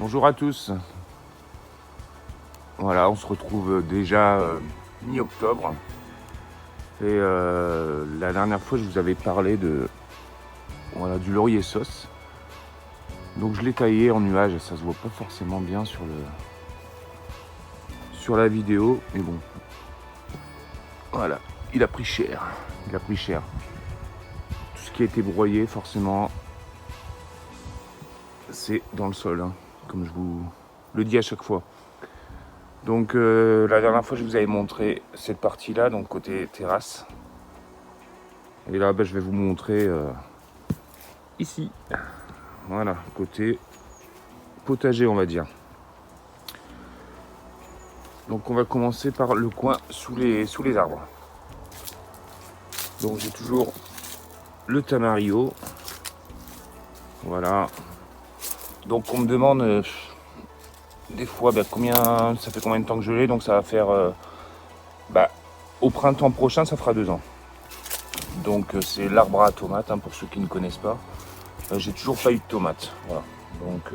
Bonjour à tous. Voilà, on se retrouve déjà mi-octobre. Et la dernière fois, je vous avais parlé du laurier sauce. Donc je l'ai taillé en nuage. Ça se voit pas forcément bien sur la vidéo, mais bon. Voilà, il a pris cher. Il a pris cher. Tout ce qui a été broyé, forcément, c'est dans le sol, hein, comme je vous le dis à chaque fois. Donc la dernière fois, je vous avais montré cette partie-là, donc côté terrasse. Et là, je vais vous montrer ici. Voilà, côté potager, on va dire. Donc on va commencer par le coin sous les arbres. Donc j'ai toujours le tamarillo. Voilà. Donc on me demande des fois ça fait combien de temps que je l'ai. Donc ça va faire au printemps prochain, ça fera 2 ans. Donc c'est l'arbre à tomates, hein, pour ceux qui ne connaissent pas. J'ai toujours pas eu de tomates. Voilà. Donc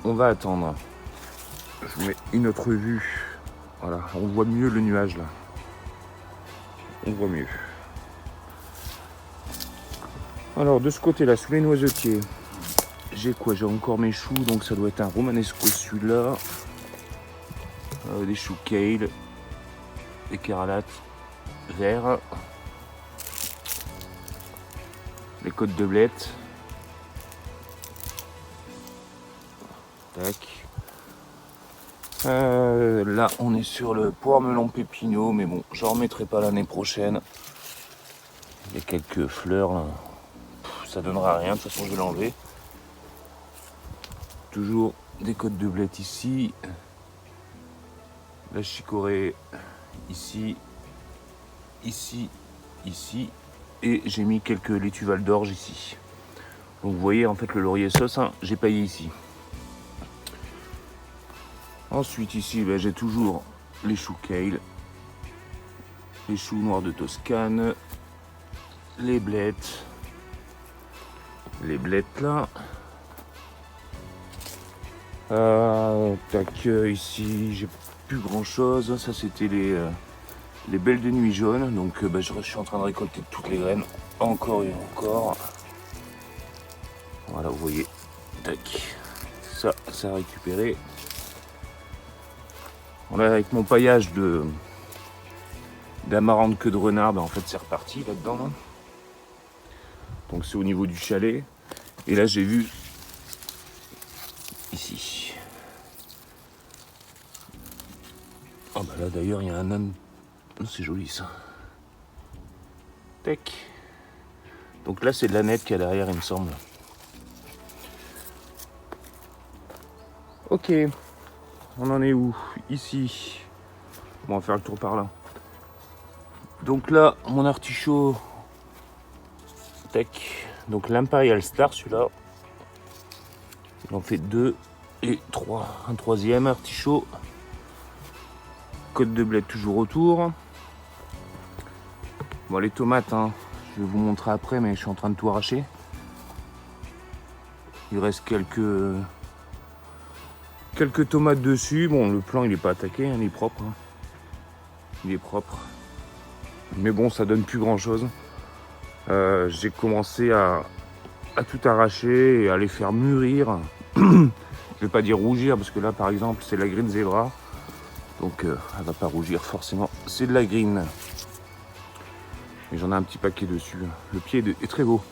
on va attendre. Je vous mets une autre vue. Voilà, on voit mieux le nuage là. On voit mieux. Alors de ce côté-là, sous les noisetiers, j'ai quoi? J'ai encore mes choux, donc ça doit être un romanesco celui-là. Des choux kale, des caralates verts, les côtes de blette. Tac. Là on est sur le poire melon pépinot, mais bon, j'en remettrai pas l'année prochaine. Il y a quelques fleurs là. Ça donnera rien, de toute façon je vais l'enlever. Toujours des côtes de blette ici. La chicorée ici, ici, ici. Et j'ai mis quelques laitues Val d'Orge ici. Donc vous voyez en fait le laurier sauce, hein, j'ai paillé ici. Ensuite ici, j'ai toujours les choux kale, les choux noirs de Toscane, les blettes là. Tac, ici j'ai plus grand chose. Ça c'était les belles de nuit jaunes. Donc je suis en train de récolter toutes les graines, encore et encore. Voilà, vous voyez, tac, ça a récupéré. Voilà, avec mon paillage d'amarante queue de renard, en fait c'est reparti là-dedans. Là. Donc c'est au niveau du chalet. Et là j'ai vu ici. Ah là d'ailleurs il y a un âne. C'est joli ça. Tac. Donc là c'est de la nette qu'il y a derrière, il me semble. Ok. On en est où? Ici. Bon, on va faire le tour par là. Donc là, mon artichaut. Tac. Donc l'Imperial Star, celui-là. Il en fait 2 et 3. Un troisième artichaut. Côte de bled toujours autour. Bon, les tomates, hein, je vais vous montrer après, mais je suis en train de tout arracher. Il reste quelques tomates dessus. Bon, le plant, il n'est pas attaqué, hein, il est propre. Hein. Il est propre. Mais bon, ça donne plus grand-chose. J'ai commencé à tout arracher et à les faire mûrir. Je vais pas dire rougir, parce que là, par exemple, c'est de la green zebra. Donc, elle va pas rougir forcément. C'est de la green. Et j'en ai un petit paquet dessus. Le pied est très beau.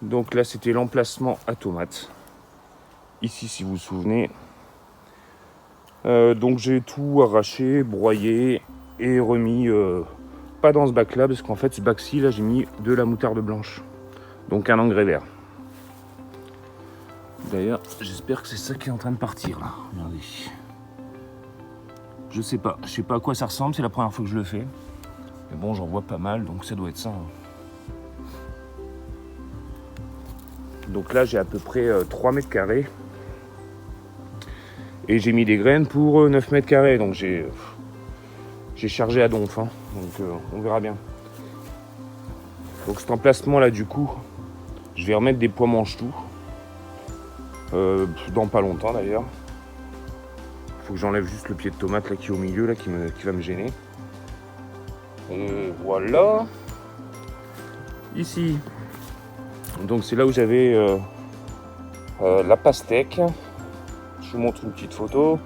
Donc là, c'était l'emplacement à tomates. Ici, si vous vous souvenez. Donc j'ai tout arraché, broyé et remis pas dans ce bac là, parce qu'en fait ce bac-ci là j'ai mis de la moutarde blanche, donc un engrais vert. D'ailleurs j'espère que c'est ça qui est en train de partir là. Regardez. Je sais pas à quoi ça ressemble, c'est la première fois que je le fais, mais bon j'en vois pas mal, donc ça doit être ça. Donc là j'ai à peu près 3 mètres carrés. Et j'ai mis des graines pour 9 mètres carrés, donc j'ai chargé à donf, hein, donc on verra bien. Donc cet emplacement là, du coup, je vais remettre des pois mange-tout. Dans pas longtemps d'ailleurs. Faut que j'enlève juste le pied de tomate là qui est au milieu là qui va me gêner. Et voilà. Ici. Donc c'est là où j'avais la pastèque. Je vous montre une petite photo.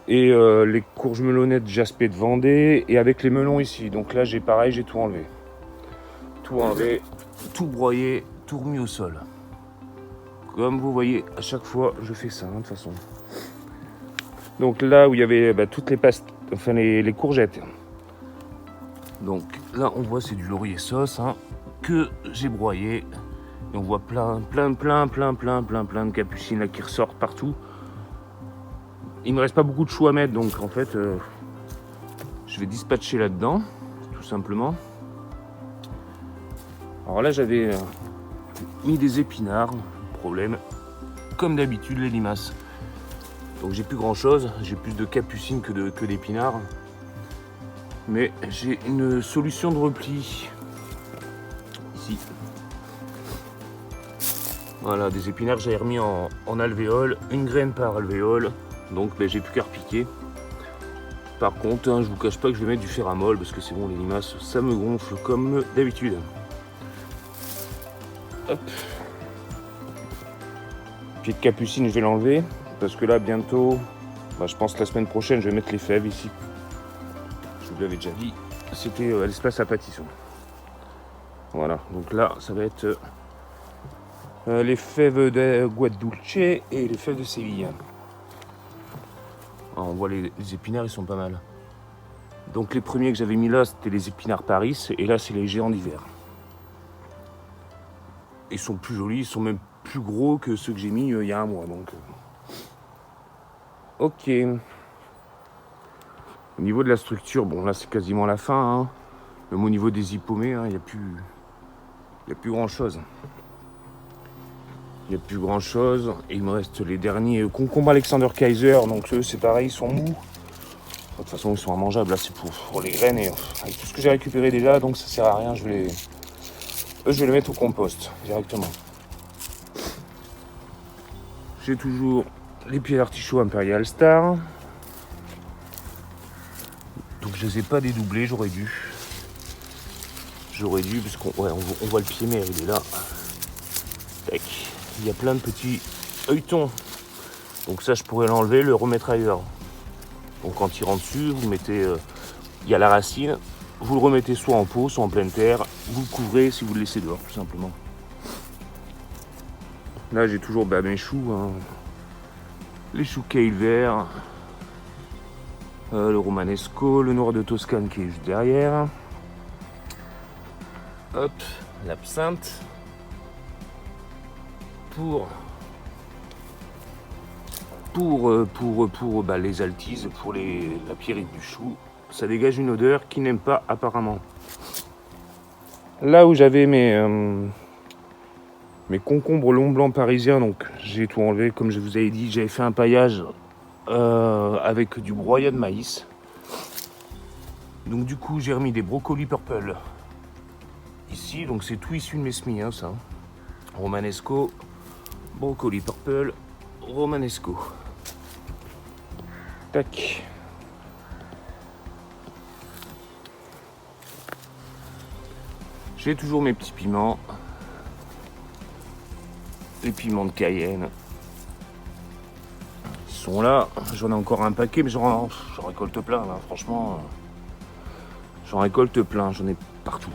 Et les courges melonnettes jaspées de Vendée. Et avec les melons ici. Donc là j'ai pareil, j'ai tout enlevé. Tout enlevé, tout broyé, tout remis au sol. Comme vous voyez, à chaque fois je fais ça de toute façon. Donc là où il y avait toutes les courgettes. Donc là on voit c'est du laurier sauce que j'ai broyé. Et on voit plein de capucines là qui ressortent partout. Il me reste pas beaucoup de choux à mettre, donc en fait je vais dispatcher là-dedans, tout simplement. Alors là j'avais mis des épinards, problème, comme d'habitude les limaces. Donc j'ai plus grand chose, j'ai plus de capucines que d'épinards. Mais j'ai une solution de repli. Ici. Voilà, des épinards j'avais remis en alvéole, une graine par alvéole. Donc j'ai plus qu'à repiquer. Par contre, je vous cache pas que je vais mettre du ferramol parce que c'est bon, les limaces, ça me gonfle comme d'habitude. Hop. Pied de capucine, je vais l'enlever parce que là, bientôt, je pense que la semaine prochaine, je vais mettre les fèves ici. Je vous l'avais déjà dit, c'était à l'espace à pâtisson. Voilà, donc là, ça va être les fèves de Guadulce et les fèves de Séville. Alors, on voit les épinards, ils sont pas mal. Donc les premiers que j'avais mis là, c'était les épinards Paris, et là, c'est les géants d'hiver. Ils sont plus jolis, ils sont même plus gros que ceux que j'ai mis il y a un mois. Donc, ok. Au niveau de la structure, bon là c'est quasiment la fin. Même au niveau des hippomées, il n'y a plus grand chose. Il n'y a plus grand chose. Et il me reste les derniers concombres Alexander Kaiser. Donc eux c'est pareil, ils sont mous. De toute façon ils sont immangeables. Là c'est pour les graines. Et avec tout ce que j'ai récupéré déjà, donc ça sert à rien. Je vais les mettre au compost directement. J'ai toujours les pieds d'artichaut Imperial Star. Donc je les ai pas dédoublés, j'aurais dû. Parce qu'on on voit le pied mère, il est là. Tac. Il y a plein de petits œilletons. Donc ça je pourrais l'enlever, le remettre ailleurs. Donc en tirant dessus, vous mettez. Il y a la racine. Vous le remettez soit en pot, soit en pleine terre. Vous le couvrez si vous le laissez dehors, tout simplement. Là j'ai toujours mes choux. Les choux kale verts. Le romanesco, le noir de Toscane qui est juste derrière. Hop, l'absinthe. Pour les altises, pour la pierrite du chou. Ça dégage une odeur qui n'aime pas apparemment. Là où j'avais mes concombres long blanc parisiens, donc j'ai tout enlevé. Comme je vous avais dit, j'avais fait un paillage avec du broyat de maïs. Donc du coup j'ai remis des brocolis purple ici, donc c'est tout issu de mes semis ça. Romanesco, brocoli purple, romanesco. Tac. J'ai toujours mes petits piments. Les piments de Cayenne. Ils sont là. J'en ai encore un paquet, mais j'en récolte plein là, franchement. J'en récolte plein, j'en ai partout.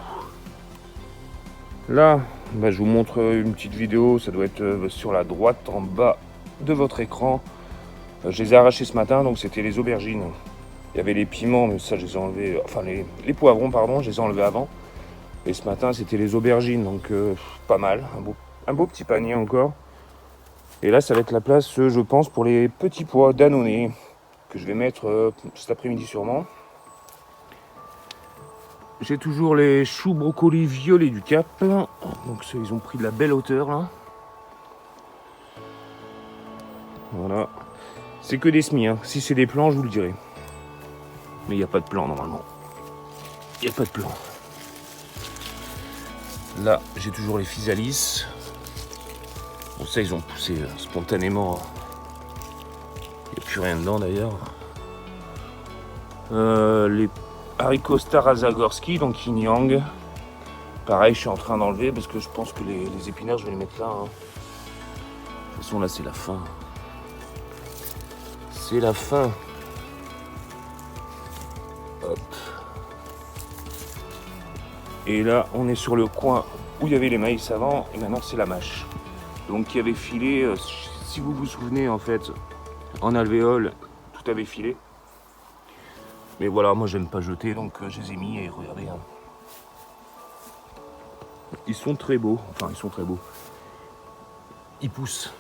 Là, je vous montre une petite vidéo, ça doit être sur la droite en bas de votre écran. Je les ai arrachés ce matin, donc c'était les aubergines. Il y avait les piments, mais ça je les ai enlevés, enfin les poivrons, pardon, je les ai enlevés avant. Et ce matin c'était les aubergines, donc pas mal, un beau petit panier encore. Et là ça va être la place, je pense, pour les petits pois d'Annonay, que je vais mettre cet après-midi sûrement. J'ai toujours les choux brocolis violets du Cap. Donc ceux, ils ont pris de la belle hauteur là. Voilà. C'est que des semis. Si c'est des plants, je vous le dirai. Mais il n'y a pas de plan normalement. Il n'y a pas de plan. Là, j'ai toujours les physalis. Bon, Ça, ils ont poussé spontanément. Il n'y a plus rien dedans d'ailleurs. Les haricots Starazagorski, donc yin yang. Pareil, je suis en train d'enlever parce que je pense que les épinards, je vais les mettre là. Hein. De toute façon, là, c'est la fin. C'est la fin. Hop. Et là, on est sur le coin où il y avait les maïs avant, et maintenant, c'est la mâche. Donc, qui avait filé, si vous vous souvenez, en fait, en alvéole, tout avait filé. Mais voilà, moi, j'aime pas jeter, donc je les ai mis, et regardez. Hein. Ils sont très beaux, enfin, ils sont très beaux. Ils poussent.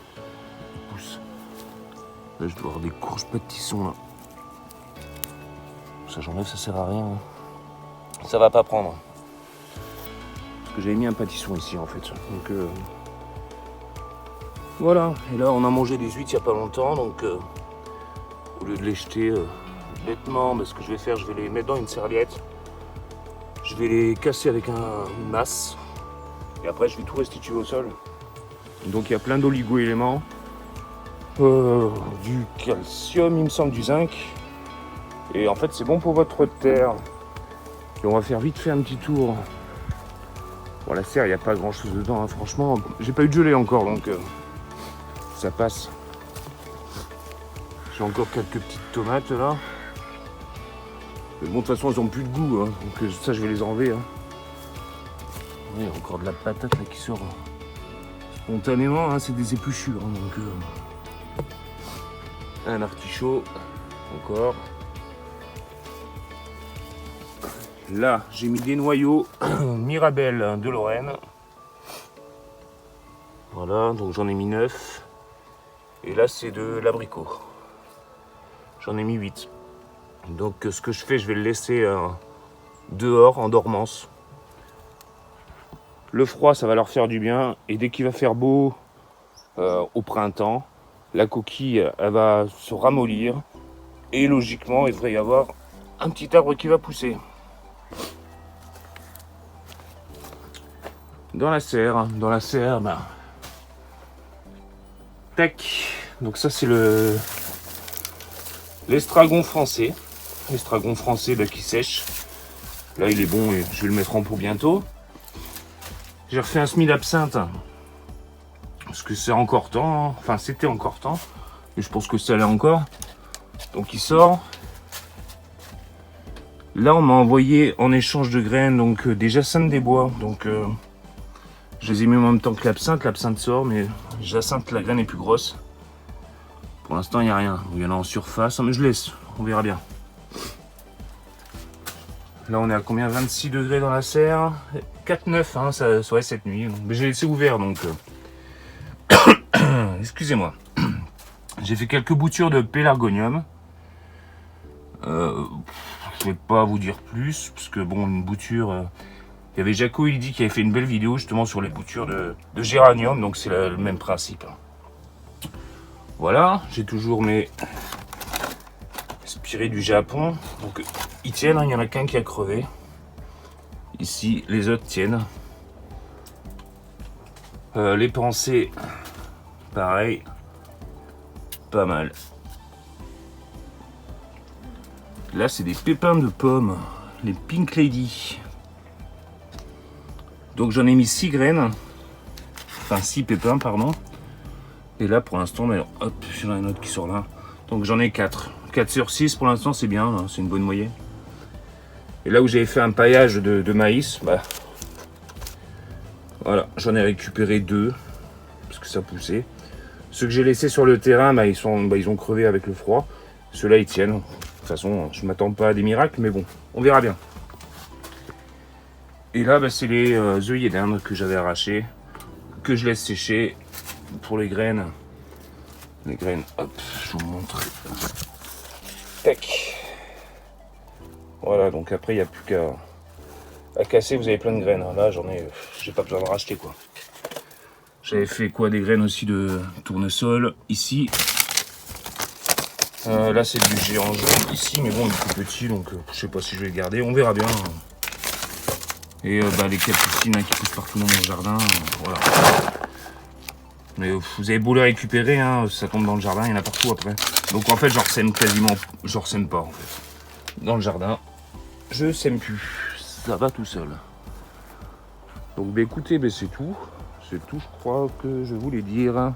Ils poussent. Là, je dois avoir des courges pâtissons, là. Ça, j'enlève, ça sert à rien. Hein. Ça va pas prendre. Parce que j'avais mis un pâtisson ici, en fait. Donc, voilà. Et là, on a mangé des huîtres il n'y a pas longtemps, donc au lieu de les jeter bêtement, ce que je vais faire, je vais les mettre dans une serviette. Je vais les casser avec une masse. Et après, je vais tout restituer au sol. Donc, il y a plein d'oligo-éléments. Du calcium, il me semble, du zinc. Et en fait, c'est bon pour votre terre. Et on va faire vite fait un petit tour. Bon, la serre, il n'y a pas grand chose dedans, hein. Franchement. J'ai pas eu de gelée encore, donc ça passe. J'ai encore quelques petites tomates là. Mais bon, de toute façon, elles n'ont plus de goût, hein. Donc ça, je vais les enlever. Hein. Il y a encore de la patate là qui sort spontanément, hein. C'est des épluchures. Hein, donc, un artichaut, encore. Là, j'ai mis des noyaux Mirabelle de Lorraine. Voilà, donc j'en ai mis 9. Et là, c'est de l'abricot. J'en ai mis 8. Donc, ce que je fais, je vais le laisser dehors, en dormance. Le froid, ça va leur faire du bien. Et dès qu'il va faire beau au printemps, la coquille, elle va se ramollir. Et logiquement, il devrait y avoir un petit arbre qui va pousser. Dans la serre, ben... Tac. Donc ça, c'est l'estragon français. L'estragon français qui sèche. Là, il est bon et je vais le mettre en pot bientôt. J'ai refait un semis d'absinthe. Parce que c'est encore temps. Hein. Enfin, c'était encore temps. Et je pense que ça l'est encore. Donc, il sort. Là, on m'a envoyé en échange de graines donc des jacinthes des bois. Donc, je les ai mis en même temps que l'absinthe. L'absinthe sort, mais jacinthe, la graine est plus grosse. Pour l'instant, il n'y a rien. Il y en a en surface, mais je laisse. On verra bien. Là, on est à combien? 26 degrés dans la serre. 4-9, hein, ça serait cette nuit. Mais j'ai laissé ouvert, donc... Excusez-moi. J'ai fait quelques boutures de pélargonium. Je vais pas vous dire plus, parce que bon, une bouture... Il y avait Jaco, il dit qu'il avait fait une belle vidéo justement sur les boutures de géranium, donc c'est le même principe. Voilà, j'ai toujours mes spirés du Japon. Donc ils tiennent, hein, il n'y en a qu'un qui a crevé. Ici, les autres tiennent. Les pensées, pareil, pas mal. Là, c'est des pépins de pommes, les Pink Lady. Donc j'en ai mis 6 graines, enfin 6 pépins, pardon. Et là, pour l'instant, hop, j'en ai un autre qui sort là. Donc j'en ai 4. 4 sur 6 pour l'instant, c'est bien, hein, c'est une bonne moyenne. Et là où j'avais fait un paillage de maïs, bah, voilà, j'en ai récupéré 2, parce que ça poussait. Ceux que j'ai laissés sur le terrain, bah, ils ont crevé avec le froid. Ceux-là, ils tiennent. De toute façon, je ne m'attends pas à des miracles, mais bon, on verra bien. Et là, bah, c'est les œillets d'Inde que j'avais arrachés, que je laisse sécher pour les graines. Les graines, hop, je vous montre. Tac. Voilà, donc après, il n'y a plus qu'à casser, vous avez plein de graines. Là, j'ai pas besoin de racheter, quoi. J'avais fait quoi, des graines aussi de tournesol, ici. Là, c'est du géant jaune ici, mais bon, il est tout petit, donc je sais pas si je vais le garder, on verra bien. Et bah, les capucines, hein, qui poussent partout dans mon jardin, voilà. Mais vous avez beau les récupérer, hein, ça tombe dans le jardin, il y en a partout après. Donc en fait, je ressème quasiment, je ressème pas en fait. Dans le jardin, je sème plus, ça va tout seul. Donc bah, écoutez, bah, c'est tout, je crois que je voulais dire.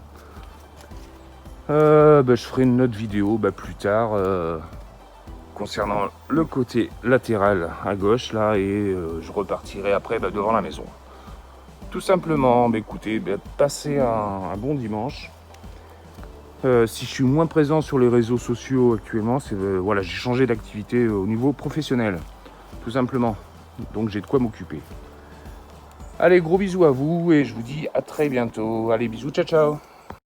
Bah, je ferai une autre vidéo bah, plus tard concernant le côté latéral à gauche là et je repartirai après bah, devant la maison. Tout simplement, bah, écoutez, bah, passez un bon dimanche. Si je suis moins présent sur les réseaux sociaux actuellement, c'est voilà, j'ai changé d'activité au niveau professionnel, tout simplement. Donc j'ai de quoi m'occuper. Allez, gros bisous à vous et je vous dis à très bientôt. Allez, bisous, ciao ciao.